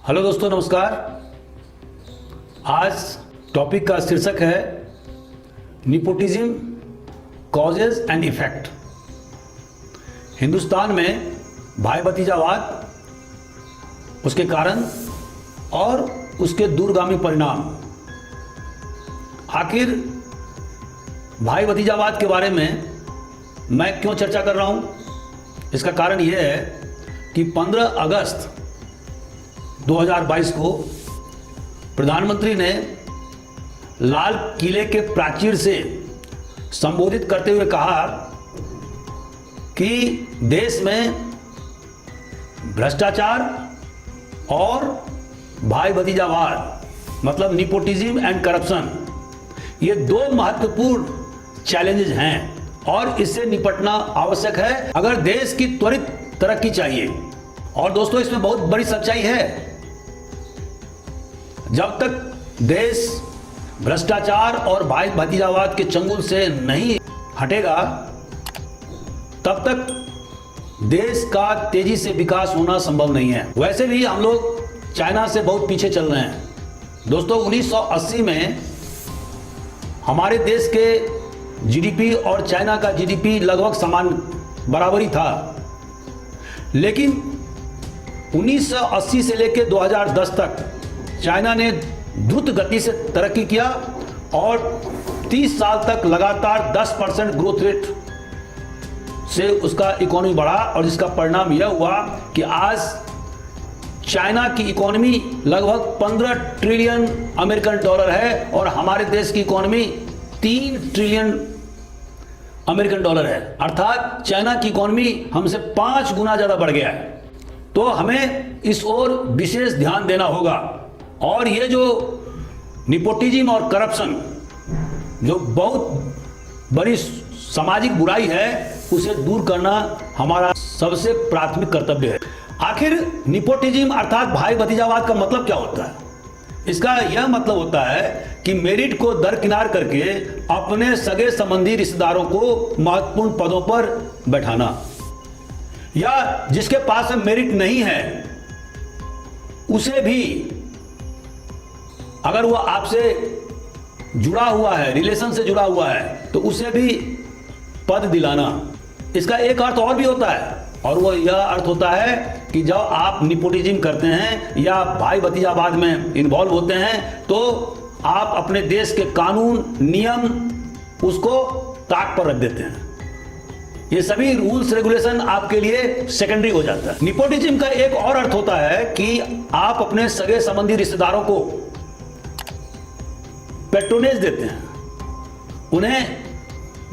Hello दोस्तों, नमस्कार। आज टॉपिक का शीर्षक है nepotism causes and effect. Hindustan में भाई भतीजावाद, उसके कारण और उसके दूरगामी परिणाम। आखिर भाई भतीजावाद के बारे में मैं क्यों चर्चा कर रहा हूं? इसका कारण यह है कि 15 अगस्त 2022 को प्रधानमंत्री ने लाल किले के प्राचीर से संबोधित करते हुए कहा कि देश में भ्रष्टाचार और भाई भतीजावाद मतलब निपोटिज्म एंड करप्शन, ये दो महत्वपूर्ण चैलेंजेस हैं और इससे निपटना आवश्यक है अगर देश की त्वरित तरक्की चाहिए। और दोस्तों, इसमें बहुत बड़ी सच्चाई है। जब तक देश भ्रष्टाचार और भाई भतीजावाद के चंगुल से नहीं हटेगा, तब तक देश का तेजी से विकास होना संभव नहीं है। वैसे भी हम लोग चाइना से बहुत पीछे चल रहे हैं। दोस्तों, 1980 में हमारे देश के जीडीपी और चाइना का जीडीपी लगभग समान बराबरी था, लेकिन 1980 से लेकर 2010 तक चाइना ने द्रुत गति से तरक्की किया और 30 साल तक लगातार 10% ग्रोथ रेट से उसका इकोनॉमी बढ़ा। और जिसका परिणाम यह हुआ कि आज चाइना की इकोनॉमी लगभग 15 ट्रिलियन अमेरिकन डॉलर है और हमारे देश की इकोनॉमी 3 ट्रिलियन अमेरिकन डॉलर है। अर्थात चाइना की इकोनॉमी हमसे 5 गुना ज्यादा बढ़ गया है। तो हमें इस ओर विशेष ध्यान देना होगा। और ये जो निपोटिज्म और करप्शन जो बहुत बड़ी सामाजिक बुराई है, उसे दूर करना हमारा सबसे प्राथमिक कर्तव्य है। आखिर निपोटिज्म अर्थात भाई भतीजावाद का मतलब क्या होता है? इसका यह मतलब होता है कि मेरिट को दरकिनार करके अपने सगे संबंधी रिश्तेदारों को महत्वपूर्ण पदों पर बैठाना, या जिसके पास मेरिट नहीं है उसे भी, अगर वो आपसे जुड़ा हुआ है, रिलेशन से जुड़ा हुआ है, तो उसे भी पद दिलाना। इसका एक अर्थ और भी होता है, और वो यह अर्थ होता है कि जब आप निपोटिज्म करते हैं या भाई भतीजावाद में इन्वॉल्व होते हैं, तो आप अपने देश के कानून नियम उसको ताक पर रख देते हैं। ये सभी रूल्स रेगुलेशन आपके लिए सेकेंडरी हो जाता है। निपोटिज्म का एक और अर्थ होता है कि आप अपने सगे संबंधी रिश्तेदारों को पेट्रोनेज देते हैं, उन्हें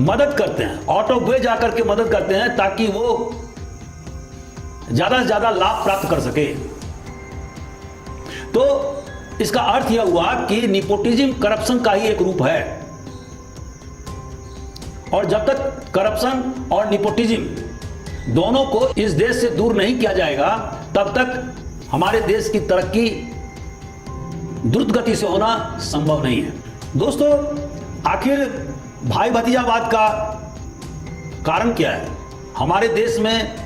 मदद करते हैं, आउट ऑफ वे जाकर के मदद करते हैं ताकि वो ज्यादा से ज्यादा लाभ प्राप्त कर सके। तो इसका अर्थ यह हुआ कि निपोटिज्म करप्शन का ही एक रूप है। और जब तक करप्शन और निपोटिज्म दोनों को इस देश से दूर नहीं किया जाएगा, तब तक हमारे देश की तरक्की द्रुत गति से होना संभव नहीं है। दोस्तों, आखिर भाई भतीजावाद का कारण क्या है? हमारे देश में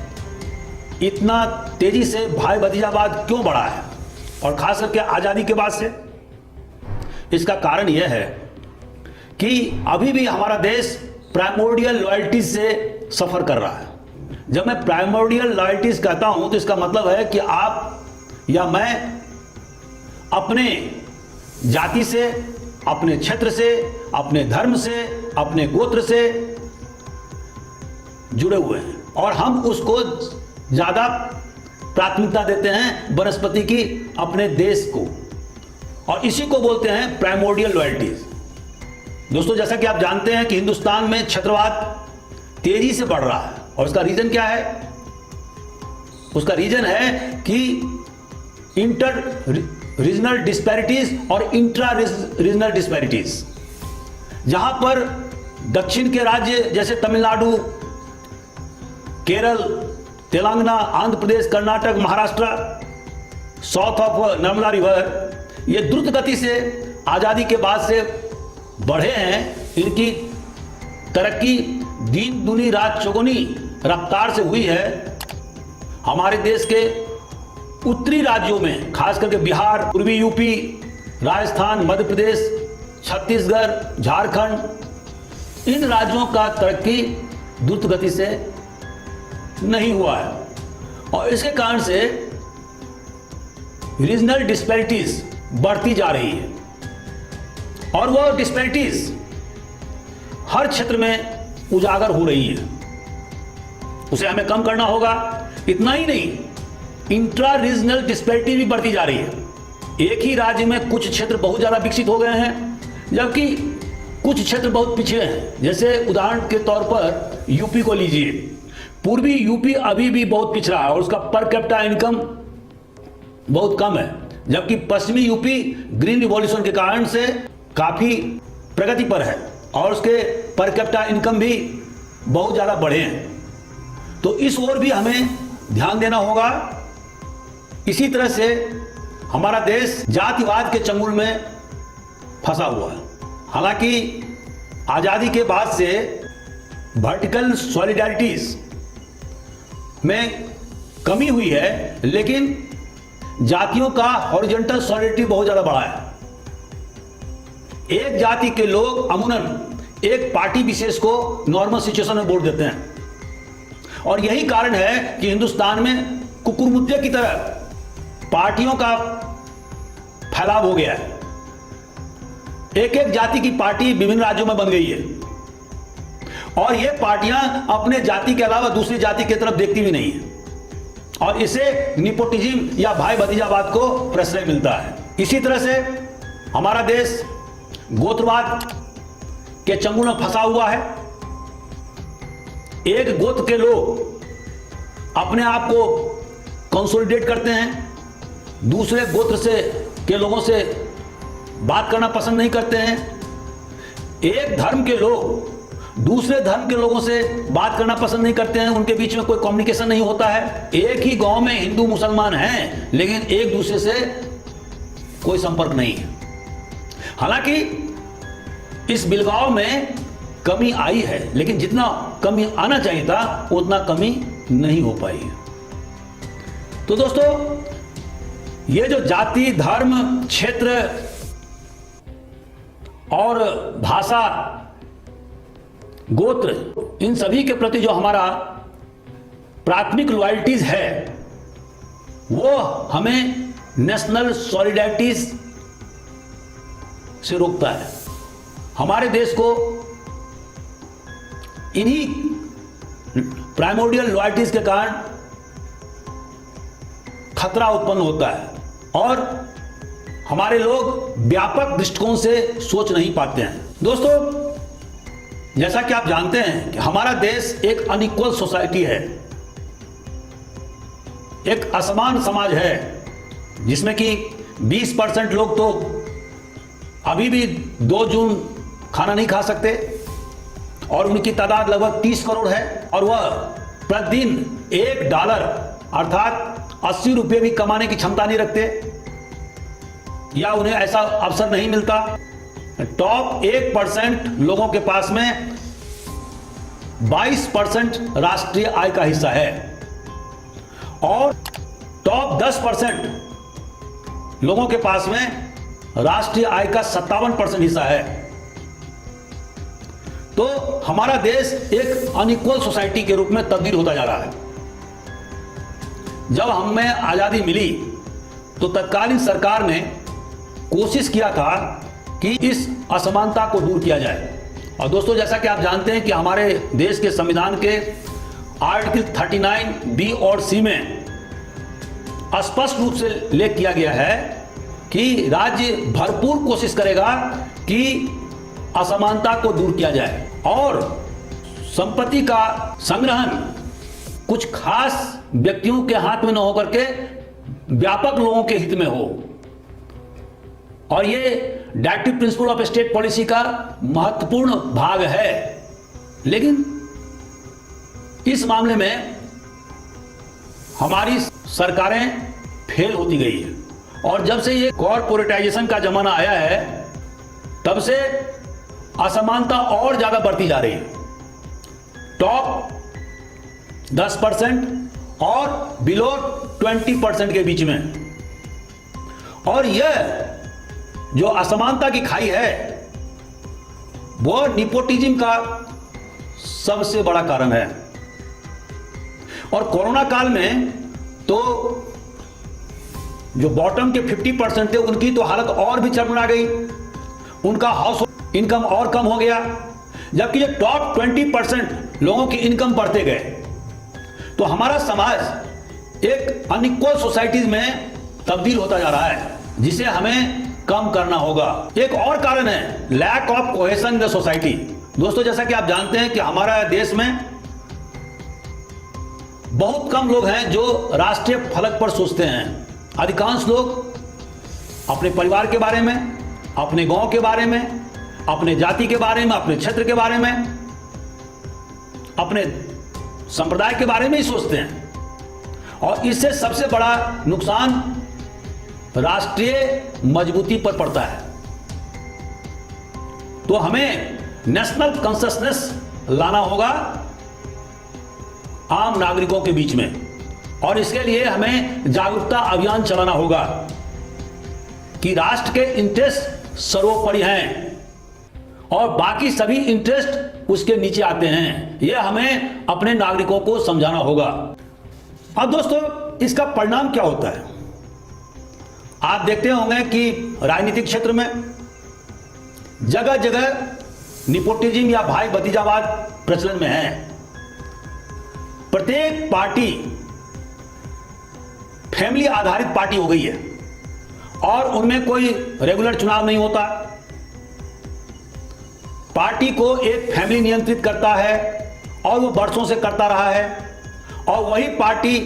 इतना तेजी से भाई भतीजावाद क्यों बढ़ा है, और खास करके आजादी के बाद से? इसका कारण यह है कि अभी भी हमारा देश प्राइमोर्डियल लॉयल्टीज से सफर कर रहा है। जब मैं प्राइमोर्डियल लॉयल्टीज कहता हूं, तो इसका मतलब है कि आप या मैं अपने जाति से, अपने क्षेत्र से, अपने धर्म से, अपने गोत्र से जुड़े हुए हैं, और हम उसको ज्यादा प्राथमिकता देते हैं वनस्पति की, अपने देश को, और इसी को बोलते हैं प्राइमोर्डियल लॉयल्टीज। दोस्तों, जैसा कि आप जानते हैं कि हिंदुस्तान में क्षेत्रवाद तेजी से बढ़ रहा है, और उसका रीजन क्या है? उसका रीजन है कि इंटर रीजनल डिस्पैरिटीज और इंट्रा रीजनल डिस्पैरिटीज। जहां पर दक्षिण के राज्य जैसे Tamil Nadu, Kerala, Telangana, Andhra Pradesh, Karnataka, Maharashtra, south of Narmada river, ये द्रुत गति से आजादी के बाद से बढ़े हैं। इनकी तरक्की दिन दुनी रात चौगुनी रफ्तार से हुई है। हमारे देश के उत्तरी राज्यों में, खास करके बिहार, पूर्वी यूपी, राजस्थान, मध्य प्रदेश, छत्तीसगढ़, झारखंड, इन राज्यों का तरक्की द्रुत गति से नहीं हुआ है और इसके कारण से रीजनल डिस्पैरिटीज बढ़ती जा रही है और वो डिस्पैरिटीज हर क्षेत्र में उजागर हो रही है। उसे हमें कम करना होगा। इतना ही नहीं, इंट्रा रीजनल डिस्पैरिटी भी बढ़ती जा रही है। एक ही राज्य में कुछ क्षेत्र बहुत ज्यादा विकसित हो गए हैं जबकि कुछ क्षेत्र बहुत पिछड़े हैं। जैसे उदाहरण के तौर पर यूपी को लीजिए। पूर्वी यूपी अभी भी बहुत पिछड़ा है और उसका पर कैपिटा इनकम बहुत कम है, जबकि पश्चिमी यूपी ग्रीन रिवॉल्यूशन के कारण से काफी प्रगति पर है और उसके पर कैपिटा इनकम भी बहुत ज्यादा बढ़े हैं। तो इस ओर भी हमें ध्यान देना होगा। इसी तरह से हमारा देश जातिवाद के चंगुल में फंसा हुआ है। हालांकि आजादी के बाद से वर्टिकल सॉलिडारिटीज में कमी हुई है, लेकिन जातियों का हॉरिजॉन्टल सॉलिडारिटी बहुत ज्यादा बढ़ा है। एक जाति के लोग अमूमन एक पार्टी विशेष को नॉर्मल सिचुएशन में वोट देते हैं और यही कारण है कि हिंदुस्तान में कुकुरमुत्ते की तरह पार्टियों का फैलाव हो गया है। एक एक जाति की पार्टी विभिन्न राज्यों में बन गई है और ये पार्टियां अपने जाति के अलावा दूसरी जाति की तरफ देखती भी नहीं है और इसे निपोटिज्म या भाई भतीजावाद को प्रश्रय मिलता है। इसी तरह से हमारा देश गोत्रवाद के चंगुल में फंसा हुआ है। एक गोत्र के लोग अपने आप को कंसोलिडेट करते हैं, दूसरे गोत्र से के लोगों से बात करना पसंद नहीं करते हैं। एक धर्म के लोग दूसरे धर्म के लोगों से बात करना पसंद नहीं करते हैं, उनके बीच में कोई कम्युनिकेशन नहीं होता है। एक ही गांव में हिंदू मुसलमान हैं लेकिन एक दूसरे से कोई संपर्क नहीं है। हालांकि इस बिलगाव में कमी आई है, लेकिन जितना कमी आना चाहिए था उतना कमी नहीं हो पाई है। तो दोस्तों, ये जो जाति, धर्म, क्षेत्र और भाषा, गोत्र, इन सभी के प्रति जो हमारा प्राथमिक लॉयल्टीज है वो हमें नेशनल सॉलिडारिटीज से रोकता है। हमारे देश को इन्हीं प्राइमोर्डियल लॉयल्टीज के कारण खतरा उत्पन्न होता है और हमारे लोग व्यापक दृष्टिकोण से सोच नहीं पाते हैं। दोस्तों, जैसा कि आप जानते हैं कि हमारा देश एक अनइक्वल सोसाइटी है, एक असमान समाज है जिसमें कि 20% लोग तो अभी भी 2 जून खाना नहीं खा सकते और उनकी तादाद लगभग 30 करोड़ है और वह प्रतिदिन $1 अर्थात 80 रुपये भी कमाने की क्षमता नहीं रखते या उन्हें ऐसा अवसर नहीं मिलता। टॉप 1% लोगों के पास में 22% राष्ट्रीय आय का हिस्सा है और टॉप 10% लोगों के पास में राष्ट्रीय आय का 57% हिस्सा है। तो हमारा देश एक अनइक्वल सोसाइटी के रूप में तब्दील होता जा रहा है। जब हमें आजादी मिली तो तत्कालीन सरकार ने कोशिश किया था कि इस असमानता को दूर किया जाए। और दोस्तों, जैसा कि आप जानते हैं कि हमारे देश के संविधान के आर्टिकल 39 बी और सी में स्पष्ट रूप से उल्लेख किया गया है कि राज्य भरपूर कोशिश करेगा कि असमानता को दूर किया जाए और संपत्ति का संग्रहण कुछ खास व्यक्तियों के हाथ में न होकर के व्यापक लोगों के हित में हो। और ये directive principle of state policy का महत्वपूर्ण भाग है। लेकिन इस मामले में हमारी सरकारें फेल होती गई है और जब से ये कॉर्पोरेटाइजेशन का जमाना आया है तब से असमानता और ज्यादा बढ़ती जा रही है। टॉप 10% और बिलो 20% के बीच में। और यह जो असमानता की खाई है वो निपोटिज्म का सबसे बड़ा कारण है। और कोरोना काल में तो जो बॉटम के 50% थे उनकी तो हालत और भी चरमरा गई, उनका हाउस इनकम और कम हो गया, जबकि जो टॉप 20% लोगों की इनकम बढ़ते गए। तो हमारा समाज एक अनइक्वल सोसाइटीज में तब्दील होता जा रहा है, जिसे हमें कम करना होगा। एक और कारण है lack of cohesion in the society. दोस्तों, जैसा कि आप जानते हैं कि हमारा देश में बहुत कम लोग हैं जो राष्ट्रीय फलक पर सोचते हैं। अधिकांश लोग अपने परिवार के बारे में, अपने गांव के बारे में, अपने जाति के बारे में, अपने क्षेत्र के बारे में, अपने संप्रदाय के बारे में ही सोचते हैं। और इससे सबसे बड़ा नुकसान राष्ट्रीय मजबूती पर पड़ता है। तो हमें नेशनल कॉन्शसनेस लाना होगा आम नागरिकों के बीच में, और इसके लिए हमें जागरूकता अभियान चलाना होगा कि राष्ट्र के इंटरेस्ट सर्वोपरि हैं और बाकी सभी इंटरेस्ट उसके नीचे आते हैं। यह हमें अपने नागरिकों को समझाना होगा। अब दोस्तों, इसका परिणाम क्या होता है? आप देखते होंगे कि राजनीतिक क्षेत्र में जगह जगह निपोटिज्म या भाई भतीजावाद प्रचलन में है। प्रत्येक पार्टी फैमिली आधारित पार्टी हो गई है और उनमें कोई रेगुलर चुनाव नहीं होता। पार्टी को एक फैमिली नियंत्रित करता है और वो वर्षों से करता रहा है, और वही पार्टी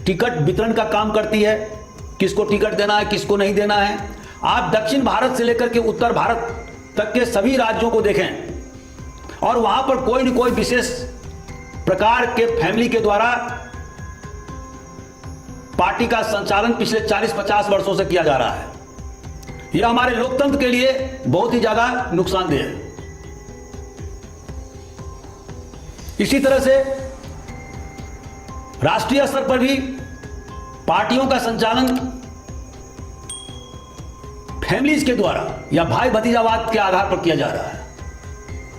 टिकट वितरण का काम करती है, किसको टिकट देना है, किसको नहीं देना है। आप दक्षिण भारत से लेकर के उत्तर भारत तक के सभी राज्यों को देखें और वहां पर कोई न कोई विशेष प्रकार के फैमिली के द्वारा पार्टी का संचालन पिछले 40-50 वर्षों से किया जा रहा है। यह हमारे लोकतंत्र के लिए बहुत ही ज्यादा नुकसानदेह है। इसी तरह से राष्ट्रीय स्तर पर भी पार्टियों का संचालन फैमिलीज के द्वारा या भाई भतीजावाद के आधार पर किया जा रहा है।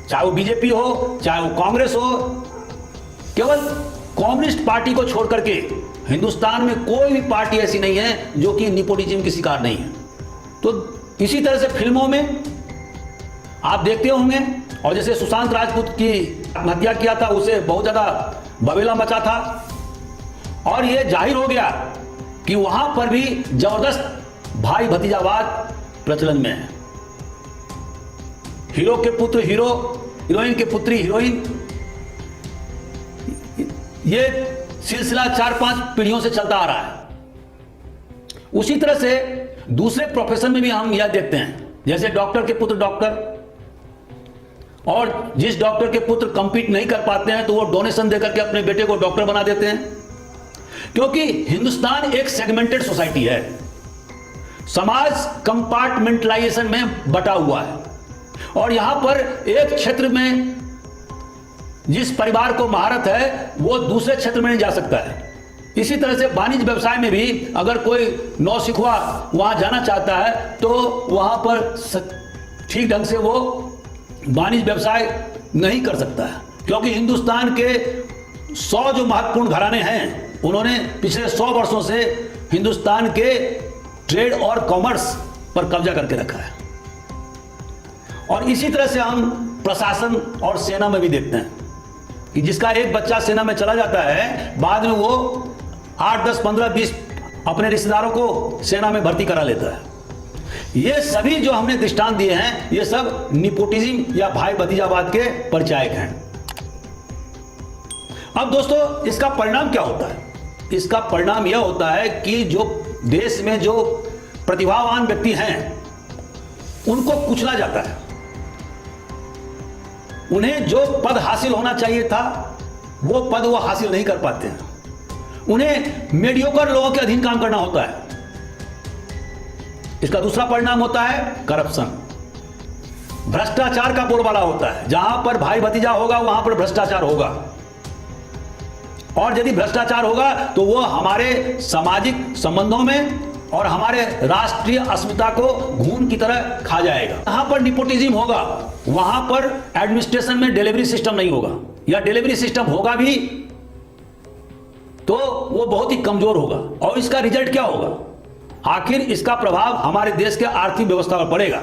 चाहे वो बीजेपी हो, चाहे वो कांग्रेस हो, केवल कम्युनिस्ट पार्टी को छोड़ करके हिंदुस्तान में कोई भी पार्टी ऐसी नहीं है जो कि निपोटिज्म की शिकार नहीं है। तो इसी तरह से फिल्मों में आप देखते होंगे, और जैसे सुशांत राजपूत की हत्या किया था, उसे बहुत ज्यादा बवेला मचा था, और यह जाहिर हो गया कि वहां पर भी जबरदस्त भाई भतीजावाद प्रचलन में है। हीरो के पुत्र हीरो, हीरोइन के पुत्री हीरोइन, ये सिलसिला 4-5 पीढ़ियों से चलता आ रहा है। उसी तरह से दूसरे प्रोफेशन में भी हम यह देखते हैं, जैसे डॉक्टर के पुत्र डॉक्टर, और जिस डॉक्टर के पुत्र कंपीट नहीं कर पाते हैं तो वो डोनेशन देकर के अपने बेटे को डॉक्टर बना देते हैं। क्योंकि हिंदुस्तान एक सेगमेंटेड सोसाइटी है, समाज कंपार्टमेंटलाइजेशन में बटा हुआ है, और यहां पर एक क्षेत्र में जिस परिवार को महारत है वो दूसरे क्षेत्र में नहीं जा सकता है। इसी तरह से वाणिज्य व्यवसाय में भी अगर कोई नौसिखुआ वहां जाना चाहता है तो वहां पर ठीक ढंग से वो वाणिज्य व्यवसाय नहीं कर सकता है, क्योंकि हिंदुस्तान के 100 जो महत्वपूर्ण घराने हैं उन्होंने पिछले 100 वर्षों से हिंदुस्तान के ट्रेड और कॉमर्स पर कब्जा करके रखा है। और इसी तरह से हम प्रशासन और सेना में भी देखते हैं कि जिसका एक बच्चा सेना में चला जाता है, बाद में वो 8, 10, 15, 20 अपने रिश्तेदारों को सेना में भर्ती करा लेता है। ये सभी जो हमने दृष्टांत दिए हैं, ये सब निपोटिज्म या भाई भतीजावाद के परिचायक हैं। अब दोस्तों, इसका परिणाम क्या होता है? इसका परिणाम यह होता है कि जो देश में जो प्रतिभावान व्यक्ति हैं उनको कुचला जाता है। उन्हें जो पद हासिल होना चाहिए था वो पद वो हासिल नहीं कर पाते हैं। उन्हें मीडियोकर लोगों के अधीन काम करना होता है। इसका दूसरा परिणाम होता है करप्शन, भ्रष्टाचार का बोलबाला होता है। जहां पर भाई भतीजा होगा वहां पर भ्रष्टाचार होगा। और यदि भ्रष्टाचार होगा तो वो हमारे सामाजिक संबंधों में और हमारे राष्ट्रीय अस्मिता को घून की तरह खा जाएगा। जहां पर निपोटिज्म होगा वहां पर एडमिनिस्ट्रेशन में डिलीवरी सिस्टम नहीं होगा, या डिलीवरी सिस्टम होगा भी तो वो बहुत ही कमजोर होगा। और इसका रिजल्ट क्या होगा? आखिर इसका प्रभाव हमारे देश के आर्थिक व्यवस्था पर पड़ेगा।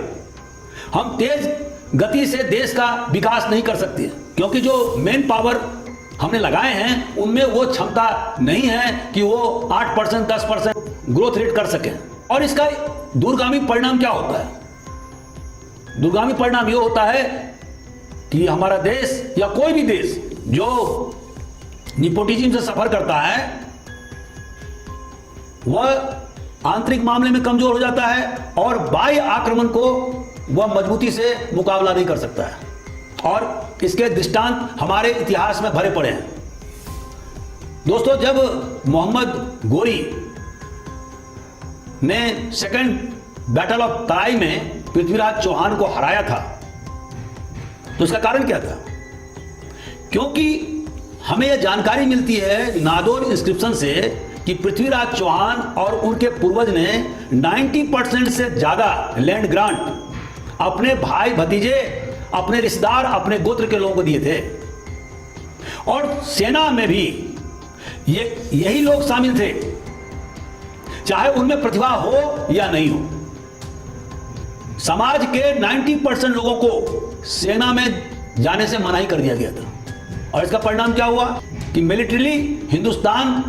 हम तेज गति से देश का विकास नहीं कर सकते क्योंकि जो मेन पावर हमने लगाए हैं उनमें वो क्षमता नहीं है कि वो 8% 10% ग्रोथ रेट कर सके। और इसका दूरगामी परिणाम क्या होता है? दूरगामी परिणाम ये होता है कि हमारा देश या कोई भी देश जो निपोटिज्म से सफर करता है वह आंतरिक मामले में कमजोर हो जाता है और बाह्य आक्रमण को वह मजबूती से मुकाबला नहीं कर सकता है। और इसके दृष्टांत हमारे इतिहास में भरे पड़े हैं। दोस्तों, जब मोहम्मद गोरी ने सेकंड बैटल ऑफ तराई में पृथ्वीराज चौहान को हराया था तो उसका कारण क्या था? क्योंकि हमें यह जानकारी मिलती है नादौर इंस्क्रिप्शन से कि पृथ्वीराज चौहान और उनके पूर्वज ने 90% से ज्यादा लैंड ग्रांट अपने भाई भतीजे, अपने रिश्तेदार, अपने गोत्र के लोगों को दिए थे। और सेना में भी यही लोग शामिल थे, चाहे उनमें प्रतिभा हो या नहीं हो। समाज के 90% लोगों को सेना में जाने से मनाही कर दिया गया था। और इसका परिणाम क्या हुआ कि मिलिट्रीली हिंदुस्तान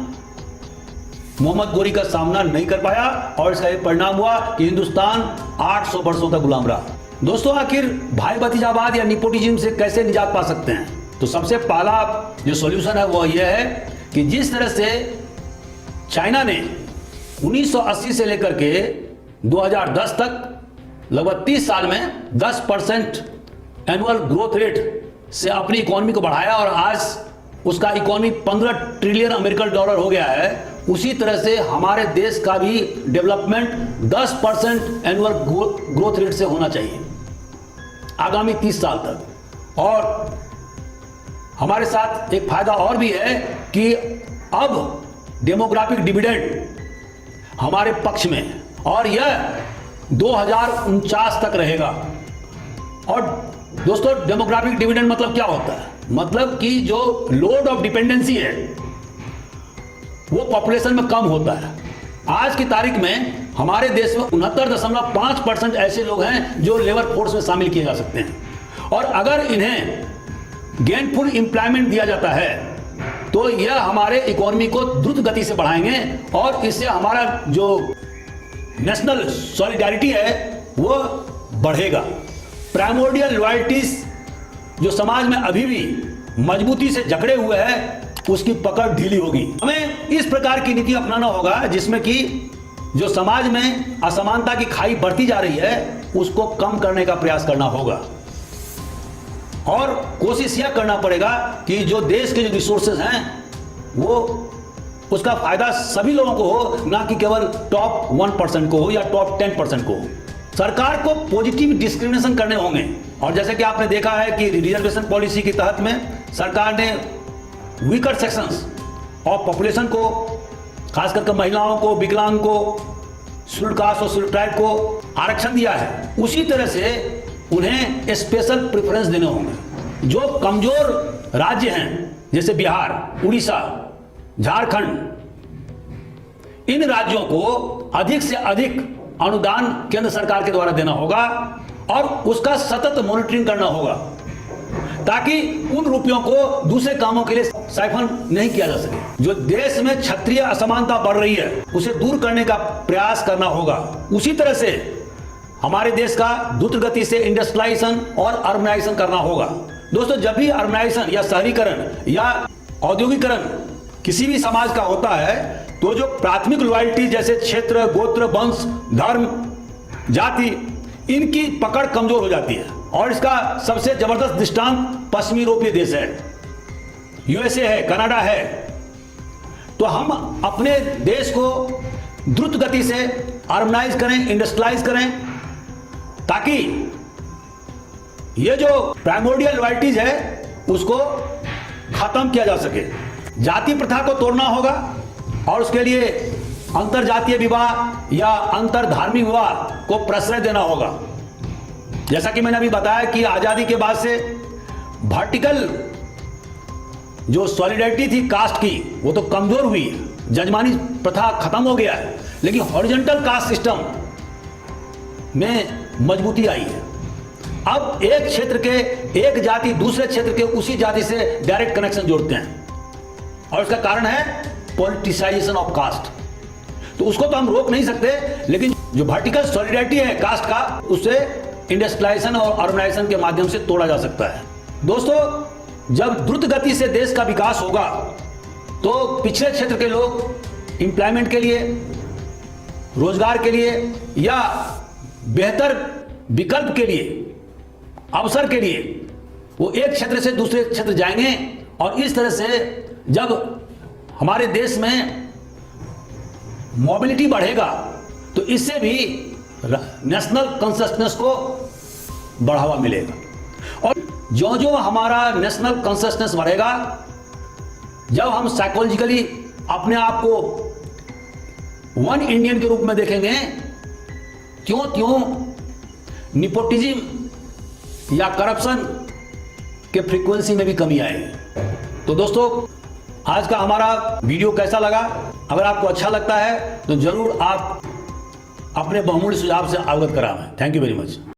मोहम्मद गोरी का सामना नहीं कर पाया और इसका एक परिणाम हुआ कि हिंदुस्तान 800 वर्षों तक गुलाम रहा। दोस्तों, आखिर भाई भतीजावाद या निपोटिज्म से कैसे निजात पा सकते हैं? तो सबसे पहला जो सॉल्यूशन है वो यह है कि जिस तरह से चाइना ने 1980 से लेकर के 2010 तक लगभग 30 साल में 10% एनुअल ग्रोथ रेट से अपनी इकोनॉमी को बढ़ाया और आज उसका इकोनॉमी 15 ट्रिलियन अमेरिकन डॉलर हो गया है, उसी तरह से हमारे देश का भी डेवलपमेंट 10% एनुअल ग्रोथ रेट से होना चाहिए आगामी 30 साल तक। और हमारे साथ एक फायदा और भी है कि अब डेमोग्राफिक डिविडेंड हमारे पक्ष में और यह 2049 तक रहेगा। और दोस्तों, डेमोग्राफिक डिविडेंड मतलब क्या होता है? मतलब कि जो लोड ऑफ डिपेंडेंसी है वो पॉपुलेशन में कम होता है। आज की तारीख में हमारे देश में 69.5% ऐसे लोग हैं जो लेबर फोर्स में शामिल किए जा सकते हैं। और अगर इन्हें गेनफुल एम्प्लॉयमेंट दिया जाता है तो यह हमारे इकोनॉमी को द्रुत गति से बढ़ाएंगे और इससे हमारा जो नेशनल सॉलिडारिटी है वो बढ़ेगा। प्राइमोर्डियल लॉयल्टीज जो समाज में अभी भी मजबूती से जकड़े हुए हैं उसकी पकड़ ढीली होगी। हमें इस प्रकार की नीति अपनाना होगा जिसमें कि जो समाज में असमानता की खाई बढ़ती जा रही है उसको कम करने का प्रयास करना होगा। और कोशिश यह करना पड़ेगा कि जो देश के जो रिसोर्सेज हैं वो उसका फायदा सभी लोगों को हो, ना कि केवल टॉप 1% को हो या टॉप 10% को हो। सरकार को पॉजिटिव डिस्क्रिमिनेशन करने होंगे। और जैसे कि आपने देखा है कि रिजर्वेशन पॉलिसी के तहत में सरकार ने वीकर सेक्शंस ऑफ पॉपुलेशन को, खास करके महिलाओं को, विकलांग को, शेड्यूल्ड कास्ट और शेड्यूल्ड ट्राइब को आरक्षण दिया है। उसी तरह से उन्हें स्पेशल प्रेफरेंस देने होंगे। जो कमजोर राज्य हैं जैसे बिहार, उड़ीसा, झारखंड, इन राज्यों को अधिक से अधिक अनुदान केंद्र सरकार के द्वारा देना होगा और उसका सतत मॉनिटरिंग करना होगा ताकि उन रुपयों को दूसरे कामों के लिए साइफन नहीं किया जा सके। जो देश में क्षत्रिय असमानता बढ़ रही है उसे दूर करने का प्रयास करना होगा। उसी तरह से हमारे देश का द्रुत गति से इंडस्ट्रियलाइजेशन और अर्बनाइजेशन करना होगा। दोस्तों, जब भी अर्बनाइजेशन या शहरीकरण या औद्योगिकरण किसी भी समाज का होता है तो जो प्राथमिक लॉयल्टी जैसे क्षेत्र, गोत्र, वंश, धर्म, जाति, इनकी पकड़ कमजोर हो जाती है। और इसका सबसे जबरदस्त दृष्टांत पश्चिमी यूरोपीय देश है, यूएसए है, कनाडा है। तो हम अपने देश को द्रुत गति से अर्बनाइज करें, इंडस्ट्रियलाइज करें ताकि ये जो प्राइमोर्डियल लॉयल्टीज है उसको खत्म किया जा सके। जाति प्रथा को तोड़ना होगा और उसके लिए अंतर जातीय विवाह या अंतर धार्मिक विवाह को प्रश्रय देना होगा। जैसा कि मैंने अभी बताया कि आजादी के बाद से वर्टिकल जो सॉलिडरिटी थी कास्ट की वो तो कमजोर हुई है, जजमानी प्रथा खत्म हो गया है, लेकिन हॉरिजॉन्टल कास्ट सिस्टम में मजबूती आई है। अब एक क्षेत्र के एक जाति दूसरे क्षेत्र के उसी जाति से डायरेक्ट कनेक्शन जोड़ते हैं और इसका कारण है पॉलिटिसाइजेशन ऑफ कास्ट। तो उसको तो हम रोक नहीं सकते, लेकिन जो वर्टिकल सॉलिडरिटी है कास्ट का उससे इंडस्ट्रियलाइजेशन और अर्बनाइजेशन के माध्यम से तोड़ा जा सकता है। दोस्तों, जब द्रुत गति से देश का विकास होगा तो पिछड़े क्षेत्र के लोग एम्प्लॉयमेंट के लिए, रोजगार के लिए या बेहतर विकल्प के लिए, अवसर के लिए वो एक क्षेत्र से दूसरे क्षेत्र जाएंगे और इस तरह से जब हमारे देश में मोबिलिटी बढ़ेगा तो इससे भी नेशनल कॉन्शसनेस को बढ़ावा मिलेगा। और जो जो हमारा नेशनल कॉन्शसनेस बढ़ेगा, जब हम साइकोलॉजिकली अपने आप को वन इंडियन के रूप में देखेंगे, क्यों क्यों निपोटिज्म या करप्शन के फ्रीक्वेंसी में भी कमी आएगी। तो दोस्तों, आज का हमारा वीडियो कैसा लगा? अगर आपको अच्छा लगता है तो जरूर आप अपने बहुमूल्य सुझाव से अवगत कराएं। Thank you very much.